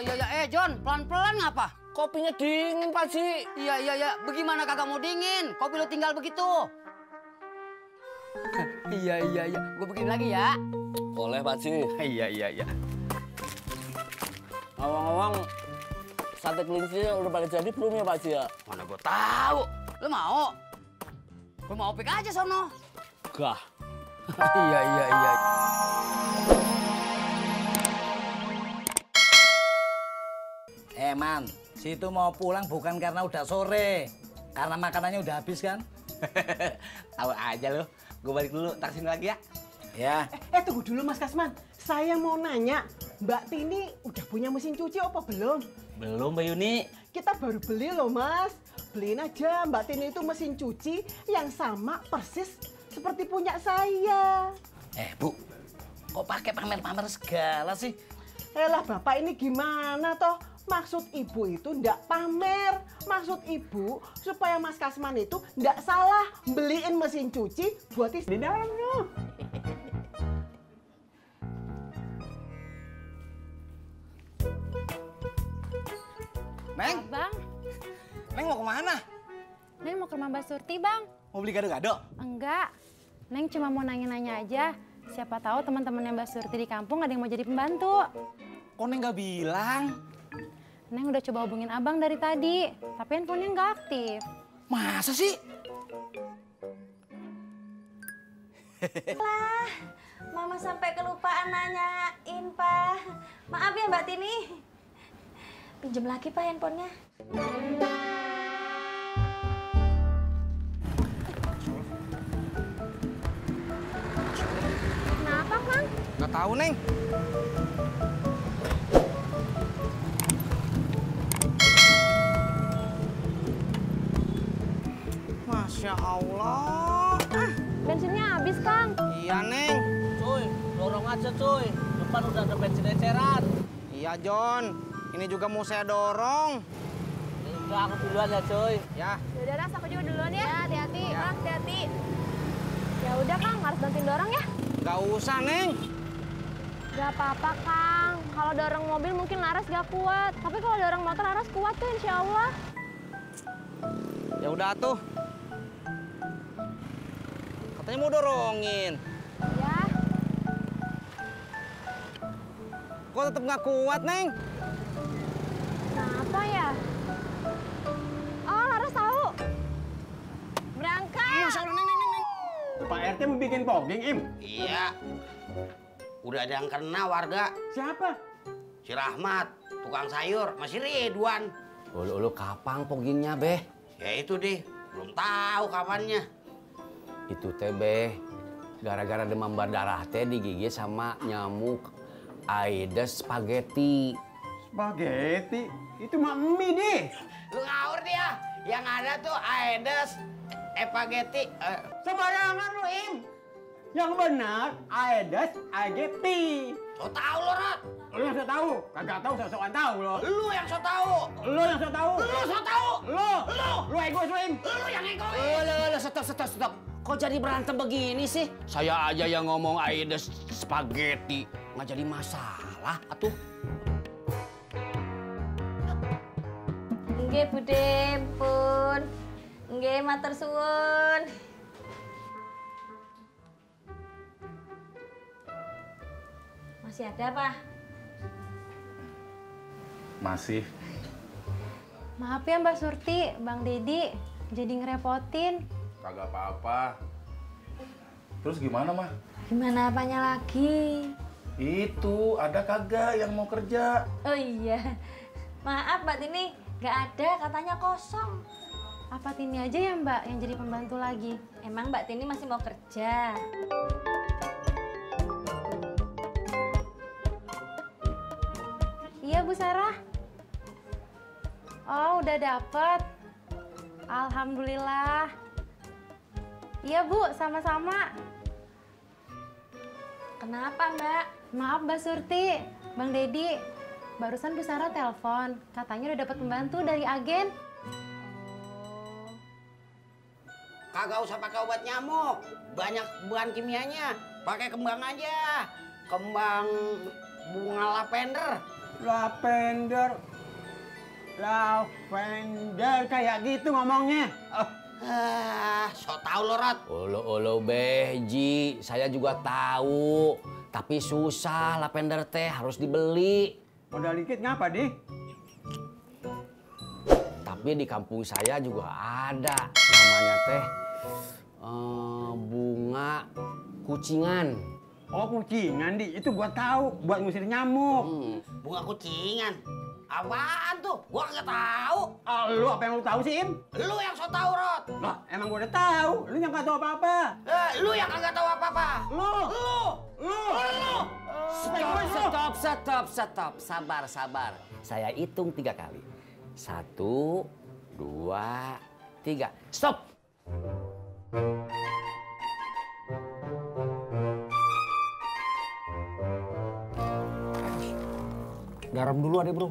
iya. John, pelan-pelan ngapa? Kopinya dingin, Pak Haji. Iya. Bagaimana kagak mau dingin? Kopi lu tinggal begitu. Iya. Gue bikin lagi ya. Boleh, Pak Haji. Iya. Ngomong-ngomong, sate kelincinya udah pada jadi belum ya, Pak Haji ya? Mana gue tahu. Lu mau? Gue mau opik aja sono. Gah. Iya. Man, situ mau pulang bukan karena udah sore, karena makanannya udah habis kan? Tahu aja lo. Gue balik dulu, taksin lagi ya. Ya. Tunggu dulu Mas Kasman. Saya mau nanya, Mbak Tini udah punya mesin cuci apa belum? Belum, Mbak Yuni. Kita baru beli loh Mas. Beliin aja Mbak Tini itu mesin cuci yang sama persis seperti punya saya. Bu, kok pakai pamer-pamer segala sih? Elah Bapak ini gimana toh? Maksud Ibu itu ndak pamer. Maksud Ibu supaya Mas Kasman itu ndak salah beliin mesin cuci buat isi di dalamnya. Neng, Bang, Neng mau kemana? Neng mau ke rumah Mbak Surti, Bang. Mau beli gado-gado? Enggak, Neng cuma mau nanya-nanya aja. Siapa tahu teman-temannya Mbak Surti di kampung ada yang mau jadi pembantu. Kok Neng nggak bilang? Neng udah coba hubungin abang dari tadi, tapi handphonenya nggak aktif. Masa sih? Lah, Mama sampai kelupaan nanyain, Pak. Maaf ya, Mbak Tini. Pinjem lagi, Pak, handphonenya. Kenapa, Kang? Nggak tahu, Neng. Masya Allah. Bensinnya habis, Kang. Iya, Neng. Cuy, dorong aja cuy. Depan udah ada bensin eceran. Iya, John. Ini juga mau saya dorong. Udah, aku duluan ya cuy. Ya. Yaudah, Ras, aku juga duluan ya. Hati-hati. Ya. Bang, hati-hati. Ya udah, Kang, harus bantuin dorong ya. Nggak usah, Neng. Gak apa-apa, Kang. Kalau dorong mobil mungkin Laras gak kuat. Tapi kalau dorong motor Laras kuat tuh, insya Allah. Ya udah tuh. Katanya mau dorongin. Ya. Kok tetap nggak kuat, Neng? Kenapa ya? Oh, Laras tahu. Berangkat. Masya Allah, Neng. Pak RT mau bikin fogging, Im? Iya. Udah ada yang kena warga. Siapa? Si Rahmat, tukang sayur, masih Ridwan. Lu kapan poginnya, Beh? Ya itu deh, belum tahu kapannya. Itu teh, Beh. Gara-gara demam berdarah teh digigit sama nyamuk Aedes spaghetti. Spaghetti? Itu mah mie deh. Lu ngawur dia. Yang ada tuh Aedes spaghetti. Sembarangan lu, Im. Yang benar, Aedes aegypti. So tahu lo, Rat. Lu yang so tahu, kagak tahu sok-sokan tahu lo. Lu yang so tahu. Lu yang so tahu. Lu so tahu. Lu egois lu, Im. Lu yang egois. Stop. Kok jadi berantem begini sih? Saya aja yang ngomong Aedes spaghetti. Nggak jadi masalah, atuh. Nggih, Bude, pun. Nggih, matur suwun. Masih ada, Pak? Masih. Maaf ya Mbak Surti, Bang Dedi, jadi ngerepotin. Kagak apa-apa. Terus gimana, Mah? Gimana apanya lagi? Itu, ada kagak yang mau kerja? Oh iya. Maaf, Mbak Tini. Nggak ada, katanya kosong. Apa Tini aja ya Mbak yang jadi pembantu lagi? Emang Mbak Tini masih mau kerja? Iya Bu Sarah. Oh udah dapet. Alhamdulillah. Iya Bu, sama-sama. Kenapa, Mbak? Maaf Mbak Surti, Bang Dedi. Barusan Bu Sarah telepon, katanya udah dapat pembantu dari agen. Kagak usah pakai obat nyamuk. Banyak bahan kimianya. Pakai kembang aja. Kembang bunga lavender. Lavender. Lavender kayak gitu ngomongnya. So tau lo, Rod. Olo Beji, saya juga tahu. Tapi susah lavender teh harus dibeli. Modal dikit ngapa, Di? Tapi di kampung saya juga ada namanya teh bunga kucingan. Oh, kucingan, Di. Itu gua tahu buat ngusir nyamuk. Bunga kucingan. Apaan tuh? Gua nggak tahu. Ah, lu apa yang lu tahu sih, Im? Lu yang so tau, Rod. Lah, emang gua udah tahu. Lu yang nggak tahu apa-apa. Lu yang kagak tahu apa-apa. Lu. Stop. Sabar. Saya hitung 3 kali. 1, 2, 3. Stop. Garam dulu adek bro.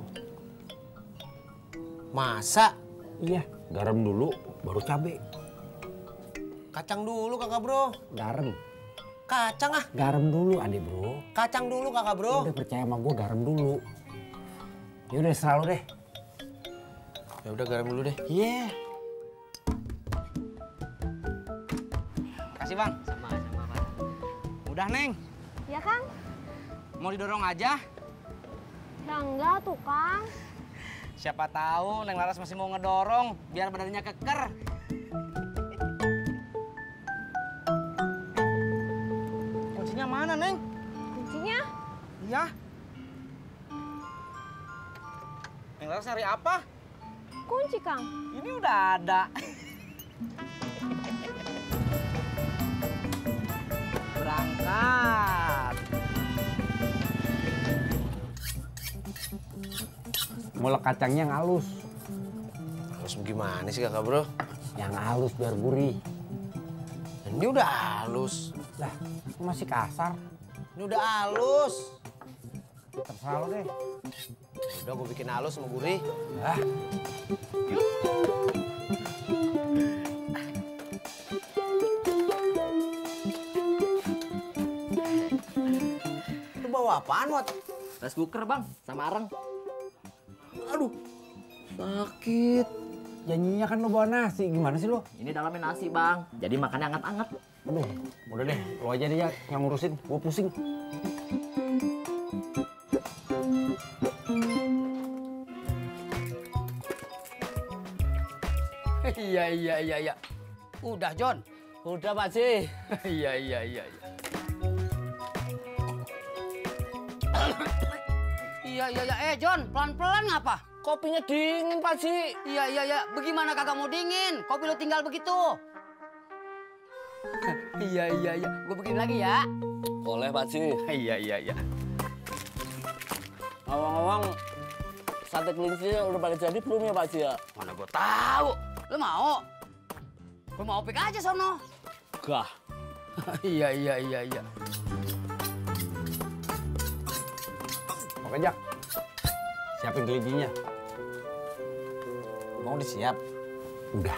Masa? Iya, garam dulu, baru cabe. Kacang dulu kakak bro. Garam. Kacang ah. Garam dulu adek bro. Kacang dulu kakak bro. Udah percaya sama gue, garam dulu. Yaudah selalu deh. Ya udah garam dulu deh. Iya. Yeah. Kasih bang. Sama Pak. Udah Neng. Ya Kang? Mau didorong aja? Ya enggak tuh Kang. Siapa tahu Neng Laras masih mau ngedorong biar badannya keker. Kuncinya mana Neng? Kuncinya? Iya. Neng Laras cari apa? Kunci Kang. Ini udah ada. Berangkat. Ngolek kacangnya yang halus. Halus gimana sih kakak bro? Yang halus biar gurih. Ini udah halus. Lah, masih kasar. Ini udah halus. Terserah lo deh. Udah gue bikin halus sama gurih. Ah. Itu bawa apaan, Wat? Rice cooker bang, sama areng. Aduh, sakit. Janjinya kan lo bawa nasi, gimana sih lo? Ini dalamnya nasi bang, jadi makannya anget-anget. Aduh, udah deh, lo aja deh ya yang ngurusin, gue pusing. Iya. Udah John. Udah Pak Ji. Iya. Iya. John, pelan-pelan ngapa? Kopinya dingin Pak Ji. Iya. Bagaimana kagak mau dingin? Kopi lo tinggal begitu. Iya. Gue bikin lagi ya. Boleh Pak Ji. Iya. Awang-awang, sate kelincinya udah pada jadi belum ya Pak Ji ya? Mana gue tahu. Lo mau? Gue mau opik aja sono. Gah. Iya. Oke Jak, siapin kelincinya. Mau disiap? Udah.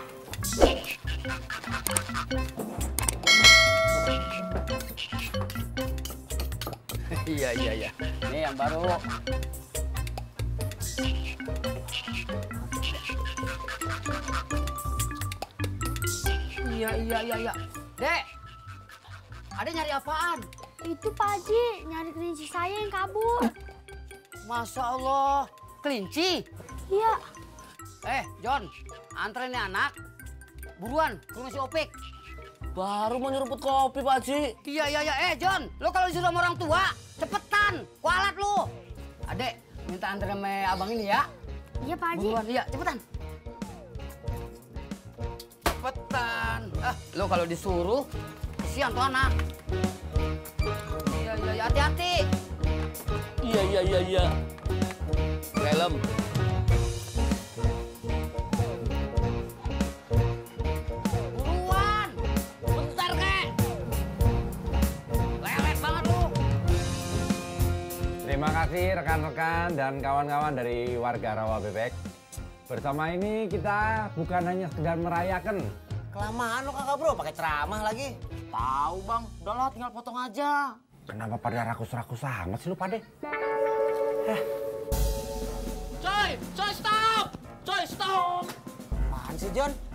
Iya. Ini yang baru. Iya. Dek, ada nyari apaan? Itu Pak Haji, nyari kelinci saya yang kabur. Masya Allah, kelinci? Iya. John, anterin nih anak. Buruan, ke rumah si Opik. Baru mau nyeruput kopi Pak Haji. Iya. John, lo kalau disuruh sama orang tua, cepetan, kualat lo. Adek, minta anterin sama abang ini ya. Iya Pak Haji. Buruan, iya, cepetan. Cepetan. Lo kalau disuruh, kesian tuh anak. Iya, hati-hati. Iya. Helm. Buruan. Bentar, kek. Lewet banget lu. Terima kasih rekan-rekan dan kawan-kawan dari warga Rawa Bebek. Bersama ini kita bukan hanya sekedar merayakan. Kelamaan lo kakak bro, pakai ceramah lagi. Tahu bang, udahlah tinggal potong aja. Kenapa pada rakus-rakus amat sih lu pade? Apaan sih, John?